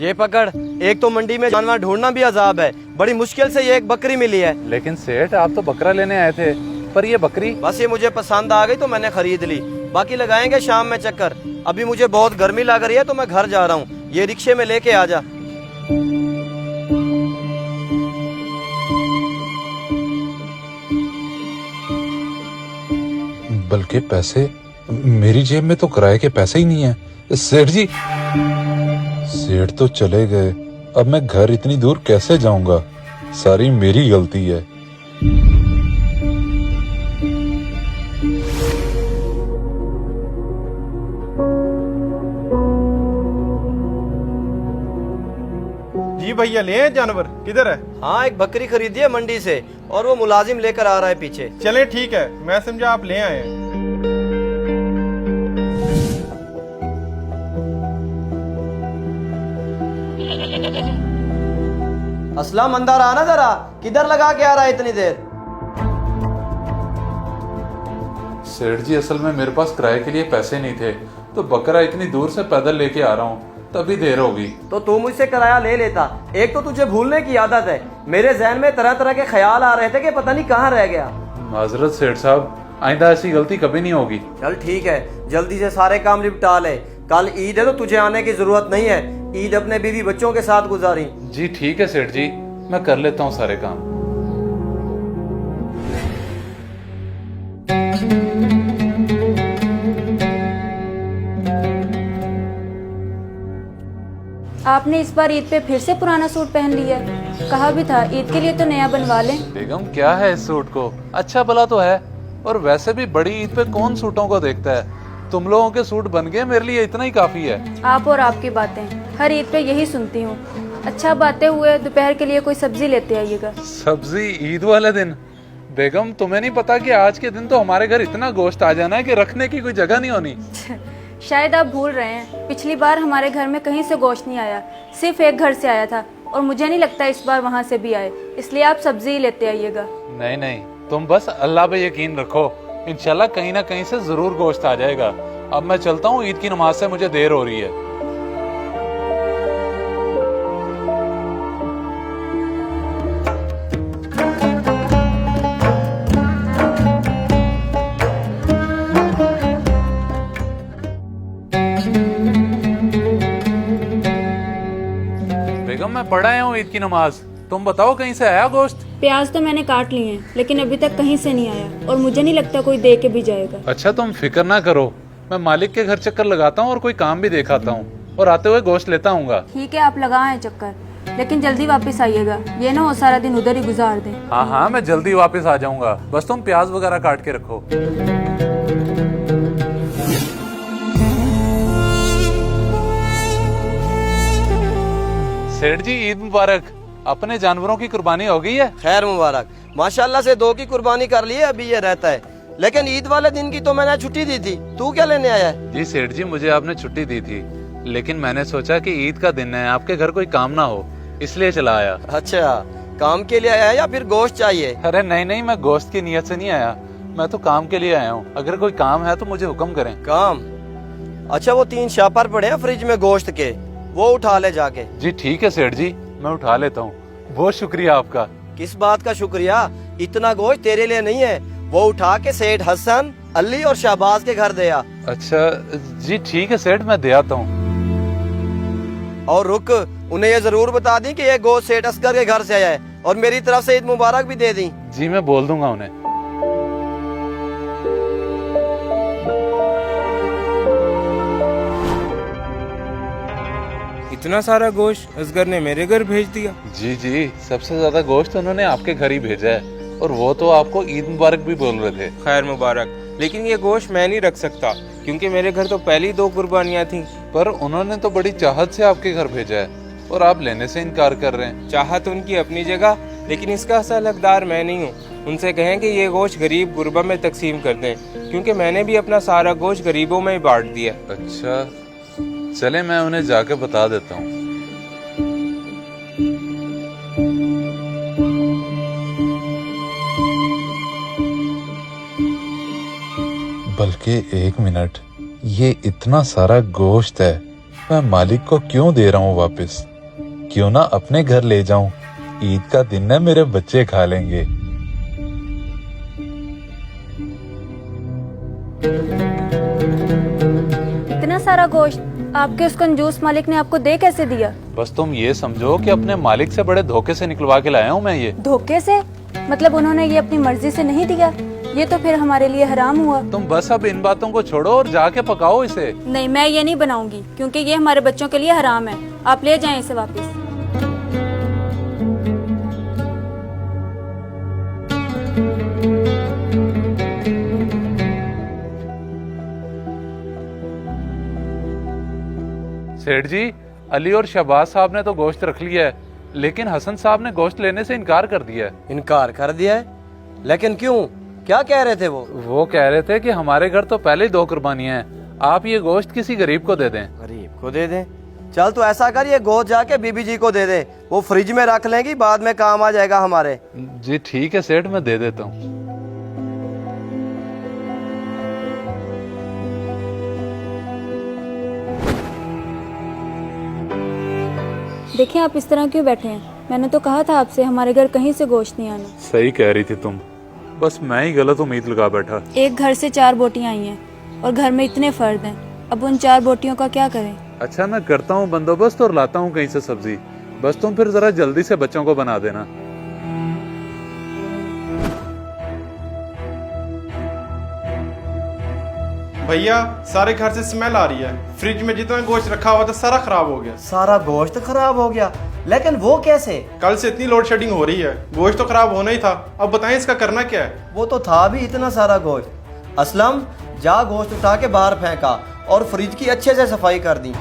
ये पकड़। एक तो मंडी में जानवर ढूंढना भी अजाब है, बड़ी मुश्किल से ये एक बकरी मिली है। लेकिन सेठ आप तो बकरा लेने आए थे, पर ये बकरी? बस ये मुझे पसंद आ गई तो मैंने खरीद ली। बाकी लगाएंगे शाम में चक्कर। अभी मुझे बहुत गर्मी लग रही है तो मैं घर जा रहा हूँ। ये रिक्शे में लेके आ जा। बल्कि पैसे मेरी जेब में तो किराए के पैसे ही नहीं है। सेठ जी, सेठ तो चले गए, अब मैं घर इतनी दूर कैसे जाऊंगा? सारी मेरी गलती है। जी भैया, ले आए जानवर? किधर है? हाँ, एक बकरी खरीदी है मंडी से और वो मुलाजिम लेकर आ रहा है पीछे। चले ठीक है, मैं समझा आप ले आए हैं। असलम, अंदर आना जरा। किधर लगा के आ रहा है इतनी देर? सेठ जी, असल में मेरे पास किराए के लिए पैसे नहीं थे, तो बकरा इतनी दूर से पैदल लेके आ रहा हूँ, तभी देर होगी। तो तू मुझसे किराया ले लेता। एक तो तुझे भूलने की आदत है। मेरे जहन में तरह तरह के ख्याल आ रहे थे कि पता नहीं कहाँ रह गया। माजरत सेठ साहब, आइंदा ऐसी गलती कभी नहीं होगी। चल ठीक है, जल्दी से सारे काम निपटा ले। कल ईद है तो तुझे आने की जरूरत नहीं है। ईद अपने बीवी बच्चों के साथ गुजारी। जी ठीक है सेठ जी, मैं कर लेता हूँ सारे काम। आपने इस बार ईद पे फिर से पुराना सूट पहन लिया। कहा भी था ईद के लिए तो नया बनवा लें। बेगम, क्या है इस सूट को? अच्छा भला तो है, और वैसे भी बड़ी ईद पे कौन सूटों को देखता है? तुम लोगों के सूट बन गए, मेरे लिए इतना ही काफी है। आप और आपकी बातें, हर ईद पे यही सुनती हूँ। अच्छा, बातें हुए, दोपहर के लिए कोई सब्जी लेते आइएगा। सब्जी ईद वाले दिन? बेगम, तुम्हें नहीं पता कि आज के दिन तो हमारे घर इतना गोश्त आ जाना है कि रखने की कोई जगह नहीं होनी। शायद आप भूल रहे हैं, पिछली बार हमारे घर में कहीं से गोश्त नहीं आया, सिर्फ एक घर से आया था, और मुझे नहीं लगता इस बार वहाँ से भी आए, इसलिए आप सब्जी ही लेते आइएगा। नहीं नहीं, तुम बस अल्लाह पे यकीन रखो, इंशाल्लाह कहीं ना कहीं से जरूर गोश्त आ जाएगा। अब मैं चलता हूँ, ईद की नमाज से मुझे देर हो रही है। बेगम, मैं पढ़ आया हूँ ईद की नमाज। तुम बताओ, कहीं से आया गोश्त? प्याज तो मैंने काट लिए हैं, लेकिन अभी तक कहीं से नहीं आया, और मुझे नहीं लगता कोई दे के भी जाएगा। अच्छा, तुम फिक्र ना करो, मैं मालिक के घर चक्कर लगाता हूँ और कोई काम भी दिखाता हूँ, और आते हुए गोश्त लेता हूँगा। ठीक है, आप लगाएं चक्कर, लेकिन जल्दी वापस आइएगा, ये ना हो सारा दिन उधर ही गुजार दें। हाँ हाँ, मैं जल्दी वापस आ जाऊंगा, बस तुम प्याज वगैरह काट के रखो। सेठ जी, ईद मुबारक। अपने जानवरों की कुर्बानी हो गई है? खैर मुबारक। माशाल्लाह से 2 की कुर्बानी कर ली है, अभी ये रहता है। लेकिन ईद वाले दिन की तो मैंने छुट्टी दी थी। तू क्या लेने आया है? जी सेठ जी, मुझे आपने छुट्टी दी थी, लेकिन मैंने सोचा कि ईद का दिन है, आपके घर कोई काम ना हो, इसलिए चला आया। अच्छा, काम के लिए आया है या फिर गोश्त चाहिए? अरे नहीं नहीं, मैं गोश्त की नियत से नहीं आया, मैं तो काम के लिए आया हूँ। अगर कोई काम है तो मुझे हुक्म करें। काम? अच्छा, वो 3 शापर पड़े हैं फ्रिज में गोश्त के, वो उठा ले जाके। जी ठीक है सेठ जी, मैं उठा लेता हूँ। बहुत शुक्रिया आपका। किस बात का शुक्रिया? इतना गोश्त तेरे लिए नहीं है, वो उठा के सेठ हसन, अली और शहबाज के घर दे आ। अच्छा जी ठीक है सेठ, मैं दे आता हूँ। और रुक, उन्हें ये जरूर बता दी कि ये गोश्त सेठ असगर के घर से आया है, और मेरी तरफ से ईद मुबारक भी दे दी। जी मैं बोल दूंगा उन्हें। इतना सारा गोश्त असगर ने मेरे घर भेज दिया? जी जी, सबसे ज्यादा गोश्त उन्होंने आपके घर ही भेजा है, और वो तो आपको ईद मुबारक भी बोल रहे थे। खैर मुबारक, लेकिन ये गोश्त मैं नहीं रख सकता, क्योंकि मेरे घर तो पहली 2 कुर्बानियाँ थी। पर उन्होंने तो बड़ी चाहत से आपके घर भेजा है, और आप लेने से इनकार कर रहे हैं। चाहत उनकी अपनी जगह, लेकिन इसका असल हकदार मैं नहीं हूँ। उनसे कहें कि ये गोश्त गरीब गुरबा में तकसीम कर दें, क्योंकि मैंने भी अपना सारा गोश्त गरीबों में ही बांट दिया। अच्छा चले, मैं उन्हें जाके बता देता हूँ। बल्कि 1 मिनट, ये इतना सारा गोश्त है, मैं मालिक को क्यों दे रहा हूँ वापस? क्यों ना अपने घर ले जाऊं। ईद का दिन है, मेरे बच्चे खा लेंगे। इतना सारा गोश्त आपके उस कंजूस मालिक ने आपको दे कैसे दिया? बस तुम ये समझो कि अपने मालिक से बड़े धोखे से निकलवा के लाया हूँ मैं ये। धोखे से? मतलब उन्होंने ये अपनी मर्जी से नहीं दिया? ये तो फिर हमारे लिए हराम हुआ। तुम बस अब इन बातों को छोड़ो और जाके पकाओ इसे। नहीं, मैं ये नहीं बनाऊंगी क्योंकि ये हमारे बच्चों के लिए हराम है। आप ले जाएं इसे वापस। सेठ जी, अली और शहबाज साहब ने तो गोश्त रख लिया है, लेकिन हसन साहब ने गोश्त लेने से इनकार कर दिया है। इनकार कर दिया है? लेकिन क्यों? क्या कह रहे थे वो कह रहे थे कि हमारे घर तो पहले ही 2 कुर्बानियां हैं, आप ये गोश्त किसी गरीब को दे दें। गरीब को दे दें? चल तो ऐसा कर, ये गोश्त जाके बीबी जी को दे दे, वो फ्रिज में रख लेंगी, बाद में काम आ जाएगा हमारे। जी ठीक है सेठ, मैं दे देता हूँ। देखिए आप इस तरह क्यों बैठे हैं? मैंने तो कहा था आपसे हमारे घर कहीं से गोश्त नहीं आना। सही कह रही थी तुम, बस मैं ही गलत उम्मीद लगा बैठा। एक घर से 4 बोटियां आई हैं और घर में इतने फर्द हैं, अब उन 4 बोटियों का क्या करें? अच्छा मैं करता हूँ बंदोबस्त और लाता हूँ कहीं से सब्जी, बस तुम फिर जरा जल्दी से बच्चों को बना देना। भैया सारे घर से स्मेल आ रही है, फ्रिज में जितना गोश्त रखा हुआ था सारा खराब हो गया। सारा गोश्त खराब हो गया? लेकिन वो कैसे? कल से इतनी लोड शेडिंग हो रही है, गोश्त तो खराब होना ही था। अब बताएं इसका करना क्या है? वो तो था भी इतना सारा गोश्त। असलम, जा गोश्त उठा के बाहर फेंका और फ्रिज की अच्छे से सफाई कर दी।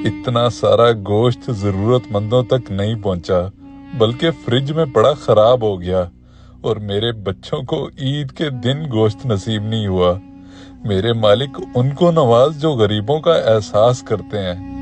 इतना सारा गोश्त जरूरतमंदों तक नहीं पहुंचा, बल्कि फ्रिज में पड़ा खराब हो गया, और मेरे बच्चों को ईद के दिन गोश्त नसीब नहीं हुआ। मेरे मालिक उनको नवाज जो गरीबों का एहसास करते हैं।